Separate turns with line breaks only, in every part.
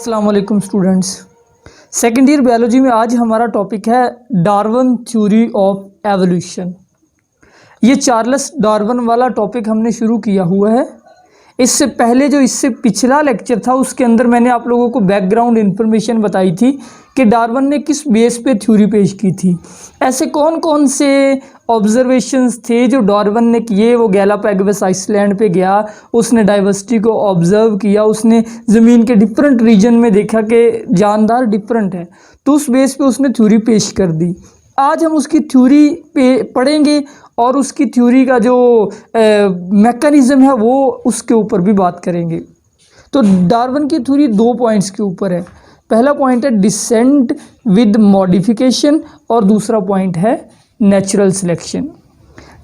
अस्सलाम वालेकुम students. Second year biology में आज हमारा टॉपिक है डार्विन थ्योरी ऑफ एवोल्यूशन। ये चार्ल्स डार्विन वाला टॉपिक हमने शुरू किया हुआ है। इससे पहले जो इससे पिछला लेक्चर था उसके अंदर मैंने आप लोगों को बैकग्राउंड इन्फॉर्मेशन बताई थी कि डार्विन ने किस बेस पे थ्योरी पेश की थी। ऐसे कौन कौन से ऑब्जर्वेशंस थे जो डार्विन ने किए। वो गैलापागोस आइसलैंड पे गया, उसने डाइवर्सिटी को ऑब्जर्व किया, उसने ज़मीन के डिफरेंट रीजन में देखा कि जानदार डिफरेंट है, तो उस बेस पे उसने थ्योरी पेश कर दी। आज हम उसकी थ्योरी पे पढ़ेंगे और उसकी थ्योरी का जो मैकेनिज़्म है वो उसके ऊपर भी बात करेंगे। तो डार्विन की थ्योरी 2 पॉइंट्स के ऊपर है। पहला पॉइंट है डिसेंट विद मॉडिफिकेशन और दूसरा पॉइंट है natural selection.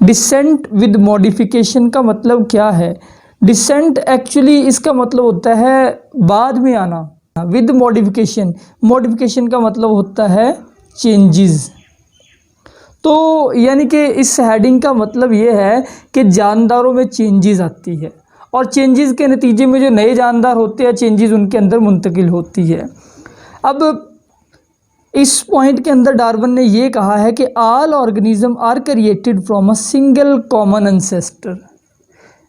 Descent with modification का मतलब क्या है? डिसेंट एक्चुअली इसका मतलब होता है बाद में आना। विद मॉडिफिकेशन, मॉडिफिकेशन का मतलब होता है चेंजेस। तो यानी कि इस हेडिंग का मतलब ये है कि जानदारों में चेंजेस आती है और चेंजेस के नतीजे में जो नए जानदार होते हैं चेंजेस उनके अंदर मुंतकिल होती है। अब इस पॉइंट के अंदर डार्विन ने ये कहा है कि all organism are created from a single common ancestor.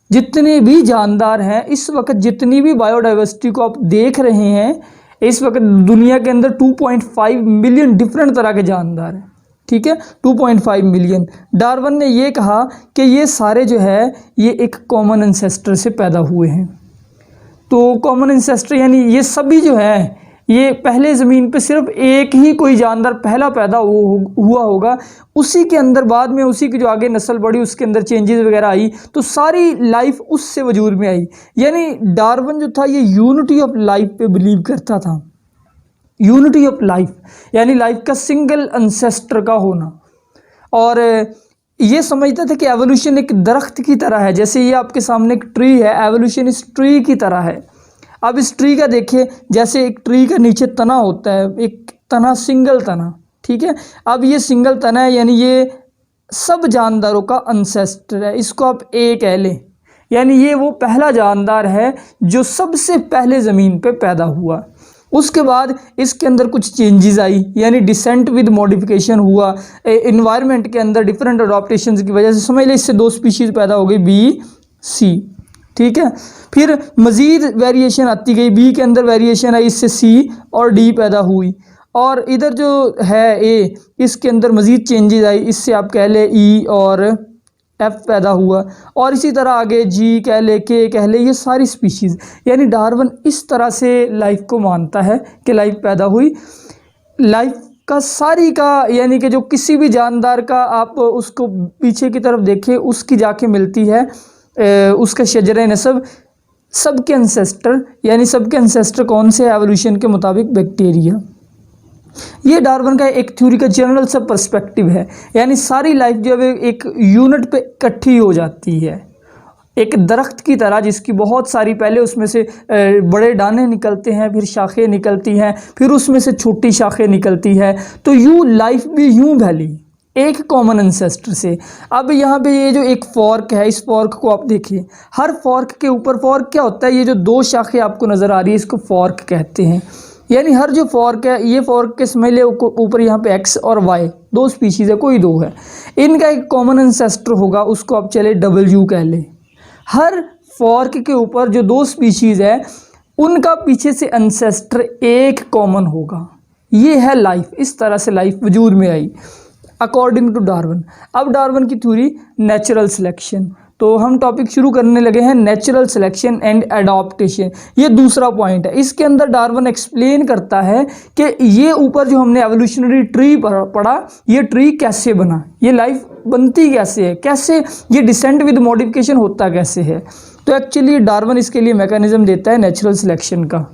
जितने भी जानदार हैं इस वक्त, जितनी भी बायोडाइवर्सिटी को आप देख रहे हैं, इस वक्त दुनिया के अंदर 2.5 मिलियन डिफरेंट तरह के जानदार हैं। ठीक है, 2.5 मिलियन। डार्विन ने ये कहा कि ये सारे जो है ये एक कॉमन एंसेस्टर से पैदा हुए हैं। तो कॉमन एंसेस्टर यानी ये सभी जो है ये पहले ज़मीन पे सिर्फ एक ही कोई जानदार पहला पैदा हुआ होगा, उसी के अंदर बाद में उसी की जो आगे नस्ल बढ़ी उसके अंदर चेंजेस वगैरह आई, तो सारी लाइफ उससे वजूद में आई। यानी डार्विन जो था ये यूनिटी ऑफ लाइफ पे बिलीव करता था। यूनिटी ऑफ लाइफ यानी लाइफ का सिंगल एंसेस्टर का होना, और ये समझता था कि एवोल्यूशन एक दरख्त की तरह है। जैसे ये आपके सामने एक ट्री है, एवोल्यूशन इस ट्री की तरह है। अब इस ट्री का देखिए, जैसे एक ट्री का नीचे तना होता है, एक तना सिंगल तना, ठीक है। अब ये सिंगल तना है यानी ये सब जानदारों का एंसेस्टर है, इसको आप ए कह लें। यानी ये वो पहला जानदार है जो सबसे पहले ज़मीन पे पैदा हुआ। उसके बाद इसके अंदर कुछ चेंजेस आई यानी डिसेंट विद मॉडिफिकेशन हुआ। इन्वायरमेंट के अंदर डिफरेंट अडॉप्टेशंस की वजह से समझ लें इससे 2 स्पीशीज़ पैदा हो गई, बी सी। ठीक है, फिर मज़ीद वेरिएशन आती गई, बी के अंदर वेरिएशन आई, इससे सी और डी पैदा हुई। और इधर जो है ए, इसके अंदर मज़ीद चेंजेस आई, इससे आप कह ले ई और एफ पैदा हुआ। और इसी तरह आगे जी कह ले, के कह ले, ये सारी स्पीशीज़। यानी डार्विन इस तरह से लाइफ को मानता है कि लाइफ पैदा हुई। लाइफ का सारी का यानी कि जो किसी भी जानदार का आप उसको पीछे की तरफ देखें उसकी जाके मिलती है उसका शजरे नसब। सबके एंसेस्टर यानी सबके एंसेस्टर कौन से एवोल्यूशन के मुताबिक बैक्टीरिया। ये डार्विन का एक थ्योरी का जनरल सा पर्सपेक्टिव है। यानी सारी लाइफ जो है एक यूनिट पे इकट्ठी हो जाती है, एक दरख्त की तरह जिसकी बहुत सारी, पहले उसमें से बड़े दाने निकलते हैं, फिर शाखें निकलती हैं, फिर उसमें से छोटी शाखें निकलती है। तो यूँ लाइफ भी यूँ फैली एक कॉमन एंसेस्टर से। अब यहाँ पे ये जो एक फॉर्क है, इस फॉर्क को आप देखिए, हर फॉर्क के ऊपर, फॉर्क क्या होता है, ये जो 2 शाखें आपको नज़र आ रही है इसको फॉर्क कहते हैं। यानी हर जो फॉर्क है, ये फॉर्क के समझ ले ऊपर यहाँ पे एक्स और वाई 2 स्पीशीज़ है, कोई 2 है, इनका एक कॉमन एंसेस्टर होगा, उसको आप चले डब्ल्यू कह लें। हर फॉर्क के ऊपर जो 2 स्पीशीज़ है उनका पीछे से एंसेस्टर एक कॉमन होगा। ये है लाइफ, इस तरह से लाइफ वजूद में आई अकॉर्डिंग टू डार्विन। अब डार्विन की थ्योरी नेचुरल सिलेक्शन। तो हम टॉपिक शुरू करने लगे हैं नेचुरल सिलेक्शन एंड एडॉप्टेशन। ये दूसरा पॉइंट है। इसके अंदर डार्विन एक्सप्लेन करता है कि ये ऊपर जो हमने एवोल्यूशनरी ट्री पढ़ा, ये ट्री कैसे बना, ये लाइफ बनती कैसे है, कैसे ये डिसेंट विद मॉडिफिकेशन होता कैसे है। तो एक्चुअली डार्विन इसके लिए मैकेनिज्म देता है नेचुरल सिलेक्शन का।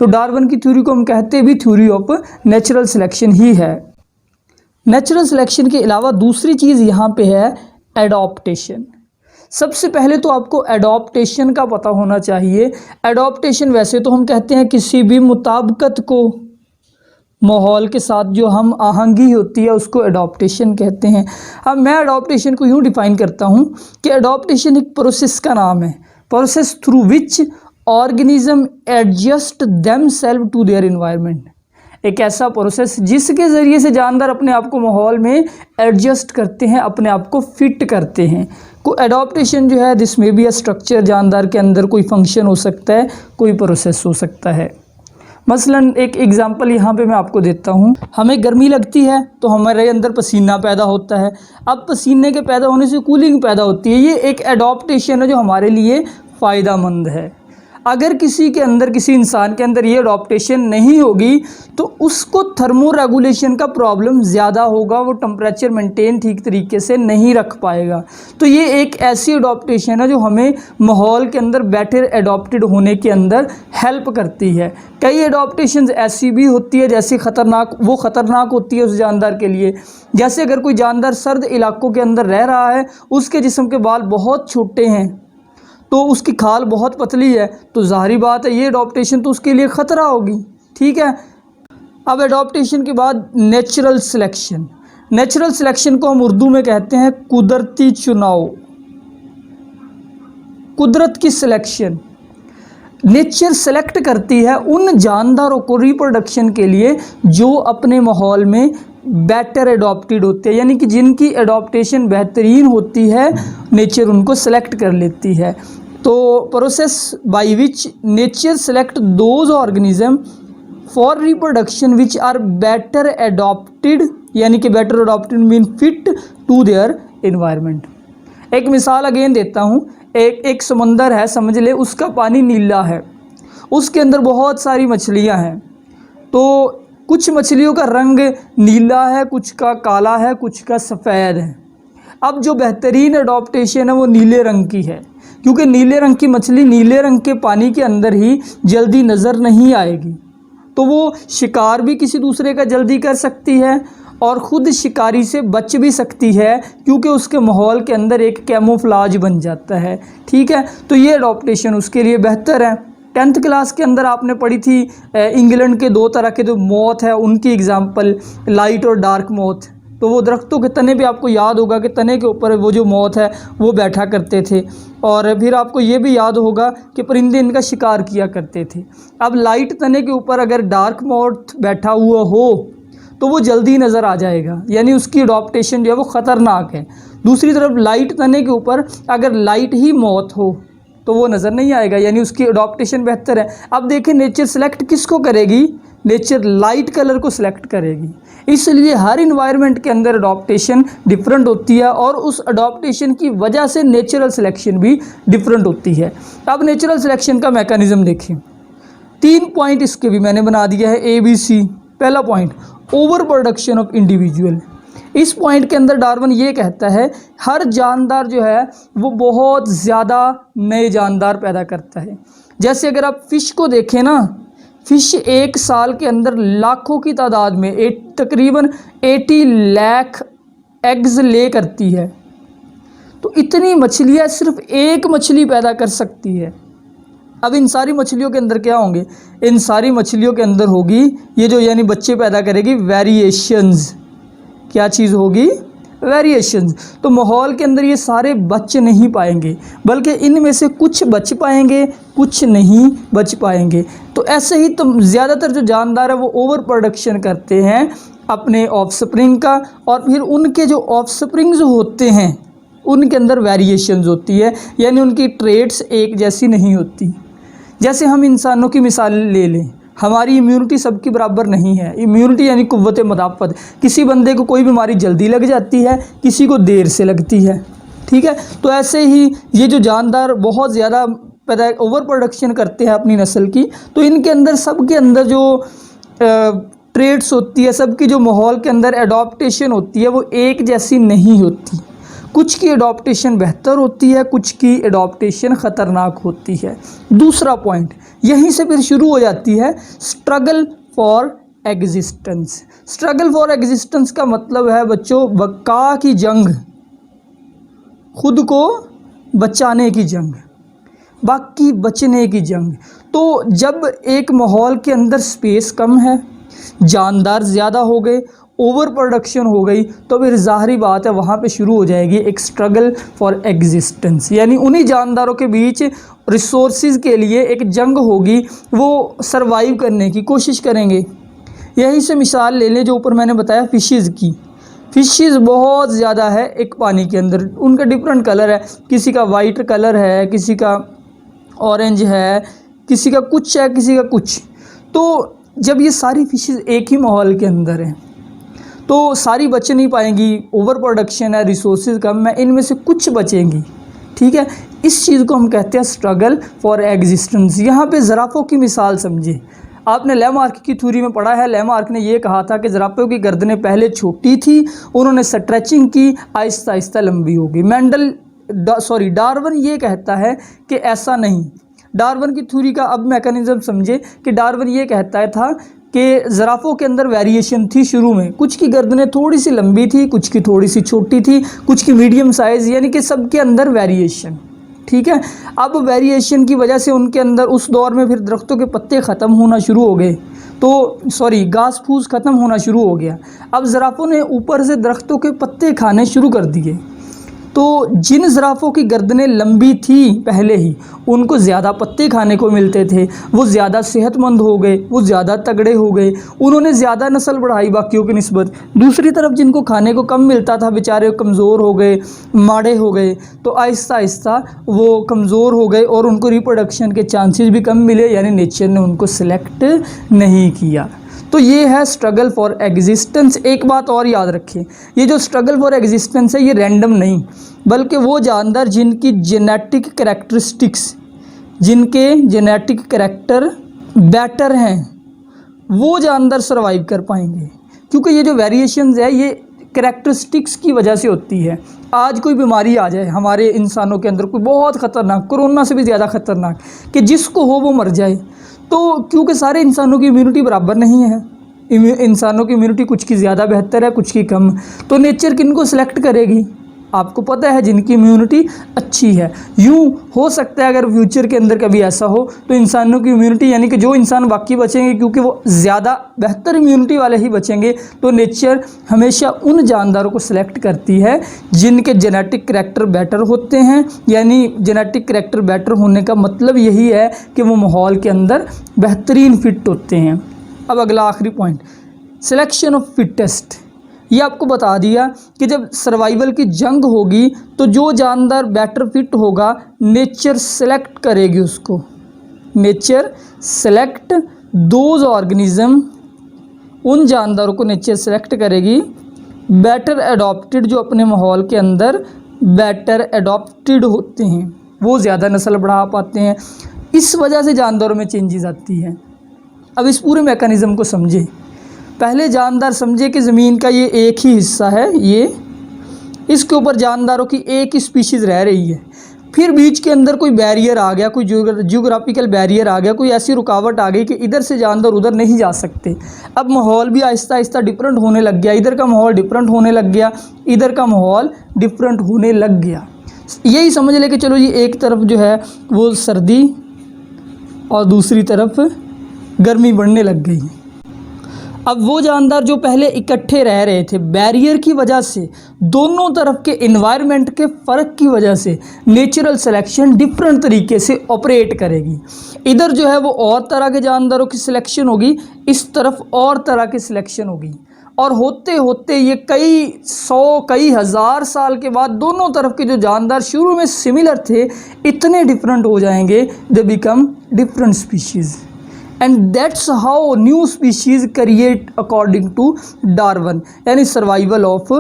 तो डार्विन की थ्योरी को हम कहते भी थ्योरी ऑफ नेचुरल सिलेक्शन ही है। नेचुरल सिलेक्शन के अलावा दूसरी चीज़ यहाँ पे है एडॉप्टेशन। सबसे पहले तो आपको एडॉप्टेशन का पता होना चाहिए। एडॉप्टेशन वैसे तो हम कहते हैं किसी भी मुताबिकत को, माहौल के साथ जो हम आहंगी होती है उसको एडॉप्टेशन कहते हैं। अब मैं एडॉप्टेशन को यूँ डिफ़ाइन करता हूँ कि एडॉप्टेशन एक प्रोसेस का नाम है, process through which organism adjust themself to their environment. एक ऐसा प्रोसेस जिसके ज़रिए से जानदार अपने आप को माहौल में एडजस्ट करते हैं, अपने आप को फिट करते हैं। को एडॉप्टेशन जो है दिस में भी स्ट्रक्चर, जानदार के अंदर कोई फंक्शन हो सकता है, कोई प्रोसेस हो सकता है। मसलन एक एग्जांपल यहाँ पे मैं आपको देता हूँ। हमें गर्मी लगती है तो हमारे अंदर पसीना पैदा होता है। अब पसीने के पैदा होने से कूलिंग पैदा होती है। ये एक एडॉप्टेशन है जो हमारे लिए फ़ायदेमंद है। अगर किसी के अंदर, किसी इंसान के अंदर ये अडॉप्टेशन नहीं होगी तो उसको थर्मो रेगुलेशन का प्रॉब्लम ज़्यादा होगा, वो टेम्परेचर मेंटेन ठीक तरीके से नहीं रख पाएगा। तो ये एक ऐसी अडॉप्टेशन है जो हमें माहौल के अंदर बेटर एडॉप्टेड होने के अंदर हेल्प करती है। कई एडॉप्टेशन ऐसी भी होती है जैसे ख़तरनाक होती है उस जानदार के लिए। जैसे अगर कोई जानदार सर्द इलाकों के अंदर रह रहा है, उसके जिस्म के बाल बहुत छोटे हैं तो उसकी खाल बहुत पतली है, तो ज़ाहिरी बात है ये एडॉप्टेशन तो उसके लिए ख़तरा होगी। ठीक है। अब एडॉप्टेशन के बाद नेचुरल सिलेक्शन। नेचुरल सिलेक्शन को हम उर्दू में कहते हैं कुदरती चुनाव, कुदरत की सिलेक्शन। नेचर सेलेक्ट करती है उन जानदारों को रिप्रोडक्शन के लिए जो अपने माहौल में बेटर एडॉप्टेड होते हैं, यानी कि जिनकी एडॉप्टेशन बेहतरीन होती है, नेचर उनको सेलेक्ट कर लेती है। तो process by which nature select those organism for reproduction which are better adapted, यानी कि better adapted mean fit to their environment. एक मिसाल अगेन देता हूँ। एक समंदर है, समझ ले, उसका पानी नीला है, उसके अंदर बहुत सारी मछलियाँ हैं। तो कुछ मछलियों का रंग नीला है, कुछ का काला है, कुछ का सफ़ेद है। अब जो बेहतरीन एडॉप्टेशन है वो नीले रंग की है, क्योंकि नीले रंग की मछली नीले रंग के पानी के अंदर ही जल्दी नज़र नहीं आएगी, तो वो शिकार भी किसी दूसरे का जल्दी कर सकती है और ख़ुद शिकारी से बच भी सकती है, क्योंकि उसके माहौल के अंदर एक कैमोफ्लाज बन जाता है। ठीक है। तो ये एडॉप्टेशन उसके लिए बेहतर है। 10th क्लास के अंदर आपने पढ़ी थी इंग्लैंड के 2 तरह के जो मौत है उनकी एग्जांपल, लाइट और डार्क मौत। तो वो दरख्तों के तने पे आपको याद होगा कि तने के ऊपर वो जो मौत है वो बैठा करते थे, और फिर आपको ये भी याद होगा कि परिंदे इनका शिकार किया करते थे। अब लाइट तने के ऊपर अगर डार्क मौत बैठा हुआ हो तो वो जल्दी नज़र आ जाएगा, यानी उसकी अडॉप्टेशन जो है वो ख़तरनाक है। दूसरी तरफ लाइट तने के ऊपर अगर लाइट ही मौत हो तो वो नज़र नहीं आएगा, यानी उसकी अडॉप्टेशन बेहतर है। अब देखें नेचर सेलेक्ट किसको करेगी, नेचर लाइट कलर को सिलेक्ट करेगी। इसलिए हर इन्वायरमेंट के अंदर अडॉप्टेशन डिफरेंट होती है और उस अडॉप्टेशन की वजह से नेचुरल सिलेक्शन भी डिफरेंट होती है। अब नेचुरल सिलेक्शन का मैकेनिज़्म देखें। 3 पॉइंट इसके भी मैंने बना दिया है, ABC। पहला point, over production of individual. इस पॉइंट के अंदर डार्विन ये कहता है हर जानदार जो है वो बहुत ज़्यादा नए जानदार पैदा करता है। जैसे अगर आप फ़िश को देखें ना, फ़िश एक साल के अंदर लाखों की तादाद में तकरीबन 80 लाख एग्स ले करती है। तो इतनी मछलियाँ सिर्फ एक मछली पैदा कर सकती है। अब इन सारी मछलियों के अंदर क्या होंगे, इन सारी मछलियों के अंदर होगी ये जो यानी बच्चे पैदा करेगी वेरिएशंस। क्या चीज़ होगी, वेरिएशंस। तो माहौल के अंदर ये सारे बच नहीं पाएंगे, बल्कि इनमें से कुछ बच पाएंगे, कुछ नहीं बच पाएंगे। तो ऐसे ही तो ज़्यादातर जो जानदार है वो ओवर प्रोडक्शन करते हैं अपने ऑफस्प्रिंग का, और फिर उनके जो ऑफस्प्रिंग्स होते हैं उनके अंदर वेरिएशंस होती है, यानी उनकी ट्रेड्स एक जैसी नहीं होती। जैसे हम इंसानों की मिसाल ले लें, हमारी इम्यूनिटी सबकी बराबर नहीं है। इम्यूनिटी यानी कुव्वत मुदाफ़त। किसी बंदे को कोई बीमारी जल्दी लग जाती है, किसी को देर से लगती है। ठीक है। तो ऐसे ही ये जो जानदार बहुत ज़्यादा पैदा ओवर प्रोडक्शन करते हैं अपनी नस्ल की, तो इनके अंदर सबके अंदर जो ट्रेड्स होती है, सबकी जो माहौल के अंदर एडॉप्टेशन होती है वो एक जैसी नहीं होती। कुछ की एडॉप्टेशन बेहतर होती है, कुछ की एडॉप्टेशन ख़तरनाक होती है। दूसरा पॉइंट यहीं से फिर शुरू हो जाती है struggle for existence. Struggle for existence का मतलब है बच्चों बका की जंग, खुद को बचाने की जंग, बाकी बचने की जंग। तो जब एक माहौल के अंदर स्पेस कम है, जानदार ज़्यादा हो गए ओवर प्रोडक्शन हो गई तो फिर ज़ाहरी बात है वहाँ पे शुरू हो जाएगी एक स्ट्रगल फॉर एग्जिस्टेंस, यानी उन्हीं जानदारों के बीच रिसोर्सेज के लिए एक जंग होगी, वो सरवाइव करने की कोशिश करेंगे। यही से मिसाल ले लें जो ऊपर मैंने बताया फ़िशेज़ की। फ़िशेज़ बहुत ज़्यादा है एक पानी के अंदर, उनका डिफरेंट कलर है, किसी का वाइट कलर है, किसी का ऑरेंज है, किसी का कुछ है, किसी का कुछ। तो जब ये सारी फ़िशेज़ एक ही माहौल के अंदर हैं तो सारी बच नहीं पाएंगी, ओवर प्रोडक्शन है, रिसोर्सेज कम है, इनमें से कुछ बचेंगी। ठीक है, इस चीज़ को हम कहते हैं स्ट्रगल फॉर एग्जिस्टेंस। यहाँ पे ज़राफ़ों की मिसाल समझे। आपने लेमार्क की थ्योरी में पढ़ा है, लेमार्क ने ये कहा था कि ज़राफ़ों की गर्दनें पहले छोटी थी, उन्होंने स्ट्रेचिंग की, आहिस्ता आहिस्ता लंबी होगी। डार्विन ये कहता है कि ऐसा नहीं। डार्विन की थ्योरी का अब मैकेनिज़्म समझे कि डार्विन ये कहता था कि ज़राफ़ों के अंदर वेरिएशन थी शुरू में, कुछ की गर्दनें थोड़ी सी लंबी थी, कुछ की थोड़ी सी छोटी थी, कुछ की मीडियम साइज़, यानी कि सब के अंदर वेरिएशन। ठीक है, अब वेरिएशन की वजह से उनके अंदर उस दौर में फिर दरख्तों के पत्ते ख़त्म होना शुरू हो गए, तो घास फूस ख़त्म होना शुरू हो गया। अब ज़राफ़ों ने ऊपर से दरख्तों के पत्ते खाने शुरू कर दिए। तो जिन ज़राफ़ों की गर्दनें लंबी थी पहले ही, उनको ज़्यादा पत्ते खाने को मिलते थे, वो ज़्यादा सेहतमंद हो गए, वो ज़्यादा तगड़े हो गए, उन्होंने ज़्यादा नस्ल बढ़ाई बाकियों की निस्बत। दूसरी तरफ जिनको खाने को कम मिलता था, बेचारे कमज़ोर हो गए, माड़े हो गए, तो आहिस्ता आहिस्ता वो कमज़ोर हो गए और उनको रिप्रोडक्शन के चांसेस भी कम मिले, यानी नेचर ने उनको सिलेक्ट नहीं किया। तो ये है स्ट्रगल फॉर एग्जिस्टेंस। एक बात और याद रखें, ये जो स्ट्रगल फॉर एग्जिस्टेंस है ये रैंडम नहीं, बल्कि वो जानदार जिनकी जेनेटिक करैक्टरिस्टिक्स, जिनके जेनेटिक करैक्टर बेटर हैं, वो जानदार सर्वाइव कर पाएंगे। क्योंकि ये जो वेरिएशंस है ये करैक्टरिस्टिक्स की वजह से होती है। आज कोई बीमारी आ जाए हमारे इंसानों के अंदर, कोई बहुत ख़तरनाक, कोरोना से भी ज़्यादा ख़तरनाक, कि जिसको हो वो मर जाए, तो क्योंकि सारे इंसानों की इम्यूनिटी बराबर नहीं है, इंसानों की इम्यूनिटी कुछ की ज़्यादा बेहतर है, कुछ की कम, तो नेचर किनको सिलेक्ट करेगी? आपको पता है जिनकी इम्यूनिटी अच्छी है। यूँ हो सकता है अगर फ्यूचर के अंदर कभी ऐसा हो तो इंसानों की इम्यूनिटी, यानी कि जो इंसान बाकी बचेंगे क्योंकि वो ज़्यादा बेहतर इम्यूनिटी वाले ही बचेंगे, तो नेचर हमेशा उन जानदारों को सिलेक्ट करती है जिनके जेनेटिक करैक्टर बेटर होते हैं। यानी जेनेटिक करैक्टर बेटर होने का मतलब यही है कि वो माहौल के अंदर बेहतरीन फिट होते हैं। अब अगला आखिरी पॉइंट, सिलेक्शन ऑफ फिटेस्ट। ये आपको बता दिया कि जब सर्वाइवल की जंग होगी तो जो जानदार बेटर फिट होगा नेचर सेलेक्ट करेगी उसको। नेचर सेलेक्ट दोज ऑर्गेनिज्म, उन जानदारों को नेचर सेलेक्ट करेगी बेटर एडॉप्टेड, जो अपने माहौल के अंदर बेटर एडॉप्टेड होते हैं, वो ज़्यादा नस्ल बढ़ा पाते हैं। इस वजह से जानदारों में चेंजेस आती है। अब इस पूरे मैकेनिज़्म को समझे। पहले जानदार समझे कि ज़मीन का ये एक ही हिस्सा है, ये इसके ऊपर जानदारों की एक ही स्पीशीज़ रह रही है। फिर बीच के अंदर कोई बैरियर आ गया, कोई जियोग्राफिकल बैरियर आ गया, कोई ऐसी रुकावट आ गई कि इधर से जानदार उधर नहीं जा सकते। अब माहौल भी आहिस्ता आहिस्ता डिफरेंट होने लग गया, इधर का माहौल डिफरेंट होने लग गया, इधर का माहौल डिफरेंट होने लग गया। यही समझ ले कि चलो जी एक तरफ जो है वो सर्दी और दूसरी तरफ गर्मी बढ़ने लग गई। अब वो जानदार जो पहले इकट्ठे रह रहे थे, बैरियर की वजह से, दोनों तरफ के एनवायरनमेंट के फ़र्क की वजह से नेचुरल सिलेक्शन डिफरेंट तरीके से ऑपरेट करेगी। इधर जो है वो और तरह के जानदारों की सिलेक्शन होगी, इस तरफ और तरह की सिलेक्शन होगी, और होते होते ये कई सौ कई हज़ार साल के बाद दोनों तरफ के जो जानदार शुरू में सिमिलर थे इतने डिफरेंट हो जाएंगे, they become different species. And that's how new species create according to Darwin, यानी सर्वाइवल ऑफ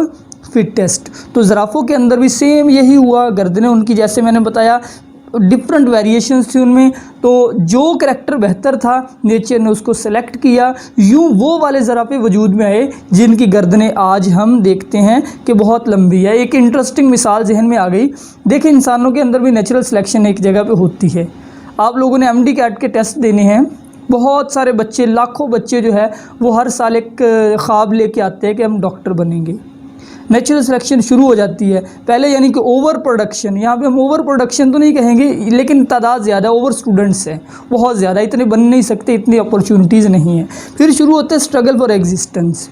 फिटेस्ट। तो ज़राफ़ों के अंदर भी सेम यही हुआ। गर्दनें उनकी जैसे मैंने बताया डिफरेंट वेरिएशंस थी उनमें, तो जो करैक्टर बेहतर था नेचर ने उसको सेलेक्ट किया। यूँ वो वाले ज़राफ़े वजूद में आए जिनकी गर्दनें आज हम देखते हैं कि बहुत लंबी है। एक इंटरेस्टिंग मिसाल जहन में आ गई। देखिए इंसानों के अंदर भी नेचुरल सिलेक्शन एक जगह पे होती है। आप लोगों ने MD कैट के टेस्ट देने हैं, बहुत सारे बच्चे, लाखों बच्चे जो है वो हर साल एक ख्वाब लेके आते हैं कि हम डॉक्टर बनेंगे। नेचुरल सिलेक्शन शुरू हो जाती है पहले, यानी कि ओवर प्रोडक्शन। यहाँ पे हम ओवर प्रोडक्शन तो नहीं कहेंगे, लेकिन तादाद ज़्यादा, ओवर स्टूडेंट्स हैं बहुत ज़्यादा, इतने बन नहीं सकते, इतनी अपॉर्चुनिटीज़ नहीं है। फिर शुरू होता है स्ट्रगल फॉर एग्जिस्टेंस।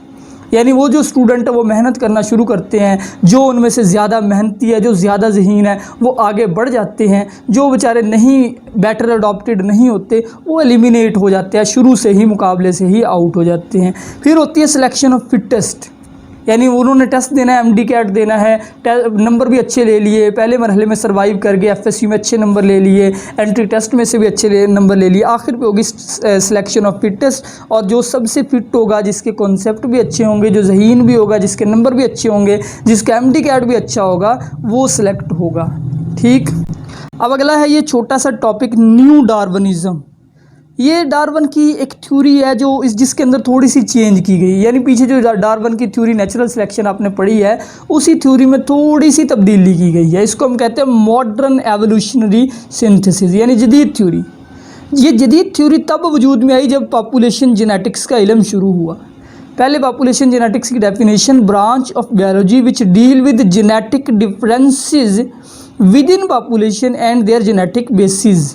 यानी वो जो स्टूडेंट है वो मेहनत करना शुरू करते हैं, जो उनमें से ज़्यादा मेहनती है, जो ज़्यादा ज़हीन है, वो आगे बढ़ जाते हैं। जो बेचारे नहीं बेटर अडॉप्टेड नहीं होते वो एलिमिनेट हो जाते हैं, शुरू से ही मुकाबले से ही आउट हो जाते हैं। फिर होती है सिलेक्शन ऑफ फिटेस्ट, यानी उन्होंने टेस्ट देना है, एमडी कैट देना है, नंबर भी अच्छे ले लिए, पहले मरहले में सर्वाइव कर गए, एफएससी में अच्छे नंबर ले लिए, एंट्री टेस्ट में से भी अच्छे नंबर ले लिए, आखिर पे होगी सिलेक्शन ऑफ फिटेस्ट। और जो सबसे फिट होगा, जिसके कॉन्सेप्ट भी अच्छे होंगे, जो ज़हीन भी होगा, जिसके नंबर भी अच्छे होंगे, जिसका एमडी कैट भी अच्छा होगा, वो सिलेक्ट होगा। ठीक, अब अगला है ये छोटा सा टॉपिक, न्यू डार्विनिज्म। ये डार्विन की एक थ्योरी है जो जिसके अंदर थोड़ी सी चेंज की गई, यानी पीछे जो डार्विन की थ्योरी नेचुरल सिलेक्शन आपने पढ़ी है, उसी थ्योरी में थोड़ी सी तब्दीली की गई है। इसको हम कहते हैं मॉडर्न एवोल्यूशनरी सिंथेसिस, यानी जदीद थ्योरी। ये जदीद थ्योरी तब वजूद में आई जब पॉपुलेशन जेनेटिक्स का इल्म शुरू हुआ। पहले पॉपुलेशन जेनेटिक्स की definition, branch of biology which deal with genetic differences with in population and there genetic basis,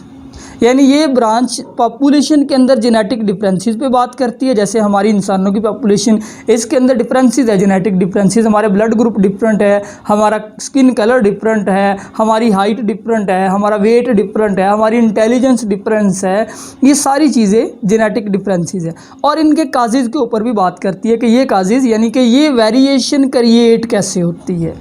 यानी ये ब्रांच पॉपुलेशन के अंदर जेनेटिक डिफरेंसेस पे बात करती है। जैसे हमारी इंसानों की पॉपुलेशन, इसके अंदर डिफरेंसेस है, जेनेटिक डिफरेंसेस, हमारे ब्लड ग्रुप डिफरेंट है, हमारा स्किन कलर डिफरेंट है, हमारी हाइट डिफरेंट है, हमारा वेट डिफरेंट है, हमारी इंटेलिजेंस डिफरेंस है, ये सारी चीज़ें जेनेटिक डिफरेंसेस है। और इनके काजेज़ के ऊपर भी बात करती है कि ये काजेज़ यानी कि ये वेरिएशन क्रिएट कैसे होती है।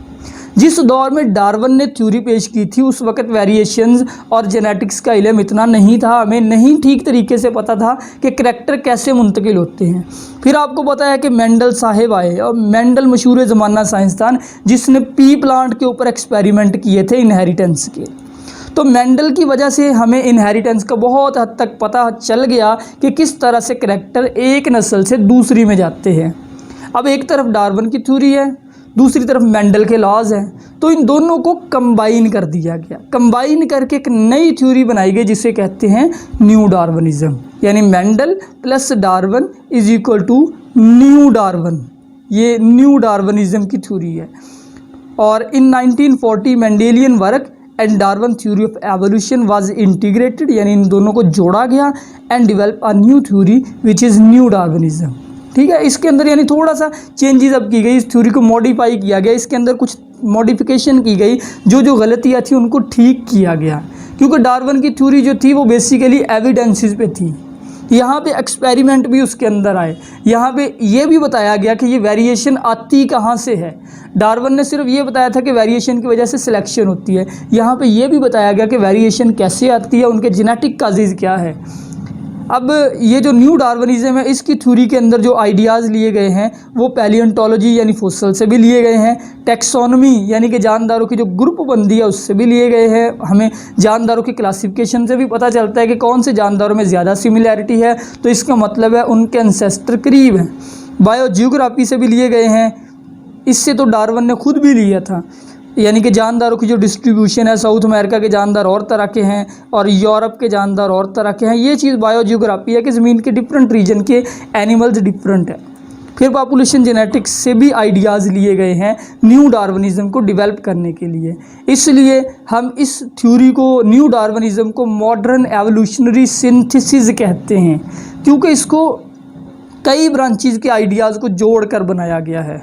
जिस दौर में डार्विन ने थ्योरी पेश की थी उस वक्त वेरिएशंस और जेनेटिक्स का इल्म इतना नहीं था, हमें नहीं ठीक तरीके से पता था कि करैक्टर कैसे मुंतकिल होते हैं। फिर आपको पता है कि मेंडल साहब आए, और मेंडल मशहूर ज़माना साइंसदान जिसने पी प्लांट के ऊपर एक्सपेरिमेंट किए थे इनहेरिटेंस के। तो मेंडल की वजह से हमें इनहेरिटेंस का बहुत हद तक पता चल गया कि किस तरह से करैक्टर एक नस्ल से दूसरी में जाते हैं। अब एक तरफ डार्विन की थ्योरी है, दूसरी तरफ मेंडल के लॉज हैं, तो इन दोनों को कंबाइन कर दिया गया। कंबाइन करके एक नई थ्योरी बनाई गई जिसे कहते हैं न्यू डार्विनिज्म, यानी Mendel plus Darwin is equal to new Darwin. ये न्यू डार्विनिज्म की थ्योरी है। और in 1940 Mendelian work and Darwin theory of evolution was integrated, यानी इन दोनों को जोड़ा गया and develop a new theory which is new Darwinism. ठीक है, इसके अंदर यानी थोड़ा सा चेंजेस अब की गई, इस थ्योरी को मॉडिफाई किया गया, इसके अंदर कुछ मॉडिफिकेशन की गई, जो गलतियाँ थी उनको ठीक किया गया। क्योंकि डार्विन की थ्योरी जो थी वो बेसिकली एविडेंसेस पे थी, यहाँ पे एक्सपेरिमेंट भी उसके अंदर आए। यहाँ पे ये भी बताया गया कि ये वेरिएशन आती कहाँ से है। डार्विन ने सिर्फ ये बताया था कि वेरिएशन की वजह से सिलेक्शन होती है, यहाँ पे ये भी बताया गया कि वेरिएशन कैसे आती है, उनके जेनेटिक काजेज़ क्या है। अब ये जो न्यू डार्विनिज्म है इसकी थ्योरी के अंदर जो आइडियाज़ लिए गए हैं वो पैलियोंटोलॉजी यानी फॉसिल से भी लिए गए हैं, टैक्सोनॉमी यानी कि जानदारों की जो ग्रुप बंदी है उससे भी लिए गए हैं। हमें जानदारों की क्लासिफिकेशन से भी पता चलता है कि कौन से जानदारों में ज़्यादा सिमिलैरिटी है, तो इसका मतलब है उनके एंसेस्टर करीब हैं। बायोजियोग्राफी से भी लिए गए हैं, इससे तो डार्विन ने खुद भी लिया था, यानी कि जानदारों की जो डिस्ट्रीब्यूशन है, साउथ अमेरिका के जानदार और तरह के हैं और यूरोप के जानदार और तरह के हैं। ये चीज़ बायोजियोग्राफी है कि ज़मीन के डिफरेंट रीजन के एनिमल्स डिफरेंट है। फिर पॉपुलेशन जेनेटिक्स से भी आइडियाज़ लिए गए हैं न्यू डार्विनिज्म को डेवलप करने के लिए। इसलिए हम इस थ्योरी को, न्यू डार्विनिज्म को मॉडर्न एवोल्यूशनरी सिंथेसिस कहते हैं, क्योंकि इसको कई ब्रांचेज़ के आइडियाज़ को जोड़ कर बनाया गया है।